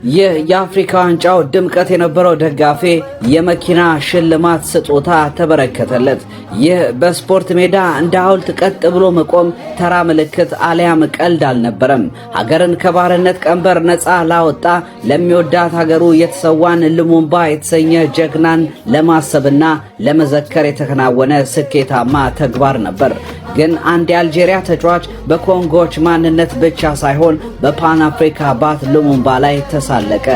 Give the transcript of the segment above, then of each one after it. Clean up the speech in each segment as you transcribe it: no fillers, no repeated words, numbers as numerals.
ይህ የአፍሪካ ዋንጫው ድምቀት የነበረው ደጋፊ የመኪና ሽልማት ስጦታ ተበረከተለት። ይህ በስፖርት ሜዳ እንደ ሐውልት ቀጥ ብሎ መቆም ተራ ምልክት አልያም ቀልድ አልነበረም። ሀገርን ከባርነት ቀንበር ነፃ ላወጣ ለሚወዳት ሀገሩ የተሰዋን ሉሙምባ የተሰኘ ጀግናን ለማሰብና ለመዘከር የተከናወነ ስኬታማ ተግባር ነበር። ግን አንድ የአልጄሪያ ተጫዋች በኮንጎች ማንነት ብቻ ሳይሆን በፓን አፍሪካ ባት ሉሙምባ ላይ ተሳለቀ።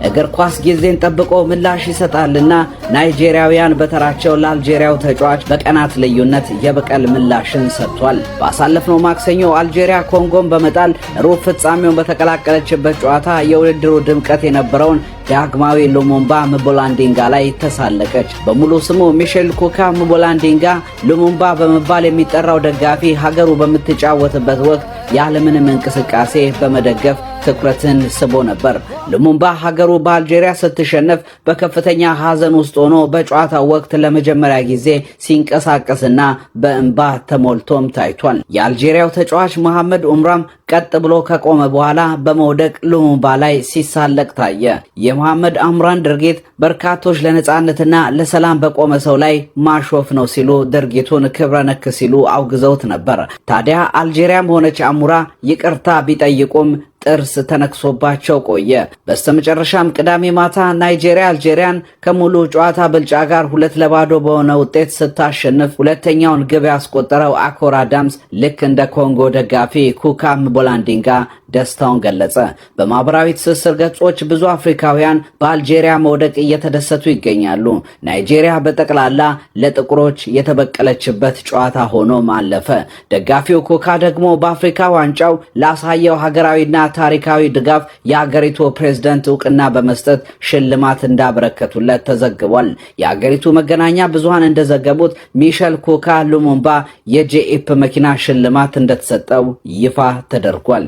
እግር ኳስ ጊዜን ጠብቆ ምላሽ ይሰጣልና ናይጄሪያውያን በተራቸው ለአልጄሪያው ተጫዋች በቀናት ልዩነት የበቀል ምላሽን ሰጥቷል። ባሳለፍነው ማክሰኞ አልጄሪያ ኮንጎን በመጣል ሩብ ፍጻሜውን በተቀላቀለችበት ጨዋታ የውድድሩ ድምቀት የነበረውን ዳግማዊ ሉሙምባ ምቦላንዲንጋ ላይ ተሳለቀች። በሙሉ ስሙ ሚሼል ኩካ ምቦላንዲንጋ ሉሙምባ በመባል የሚጠራው ደጋፊ ሀገሩ በምትጫወትበት ወቅት ያለምንም እንቅስቃሴ በመደገፍ ትኩረትን ስቦ ነበር። ሉሙምባ ሀገሩ በአልጄሪያ ስትሸነፍ በከፍተኛ ሐዘን ውስጥ ሆኖ በጨዋታው ወቅት ለመጀመሪያ ጊዜ ሲንቀሳቀስና በእንባ ተሞልቶም ታይቷል። የአልጄሪያው ተጫዋች መሐመድ ኡምራም ቀጥ ብሎ ከቆመ በኋላ በመውደቅ ሉሙምባ ላይ ሲሳለቅ ታየ። የመሐመድ ኡምራን ድርጊት በርካቶች ለነጻነትና ለሰላም በቆመ ሰው ላይ ማሾፍ ነው ሲሉ ድርጊቱን ክብረ ነክ ሲሉ አውግዘውት ነበር። ታዲያ አልጄሪያም ሆነች አሙራ ይቅርታ ቢጠይቁም ጥርስ ተነክሶባቸው ቆየ። በስተመጨረሻም ቅዳሜ ማታ ናይጄሪያ አልጄሪያን ከሙሉ ጨዋታ ብልጫ ጋር 2-0 በሆነ ውጤት ስታሸንፍ ሁለተኛውን ግብ ያስቆጠረው አኮር አዳምስ ልክ እንደ ኮንጎ ደጋፊ ኩካ ምቦላንዲንጋ ደስታውን ገለጸ። በማህበራዊ ትስስር ገጾች ብዙ አፍሪካውያን በአልጄሪያ መውደቅ እየተደሰቱ ይገኛሉ። ናይጄሪያ በጠቅላላ ለጥቁሮች የተበቀለችበት ጨዋታ ሆኖም አለፈ። ደጋፊው ኩካ ደግሞ በአፍሪካ ዋንጫው ላሳየው ሀገራዊና ታሪካዊ ድጋፍ የሀገሪቱ ፕሬዝዳንት ዕውቅና በመስጠት ሽልማት እንዳበረከቱለት ተዘግቧል። የሀገሪቱ መገናኛ ብዙሃን እንደዘገቡት ሚሼል ኩካ ሉሙምባ የጄኢፕ መኪና ሽልማት እንደተሰጠው ይፋ ተደርጓል።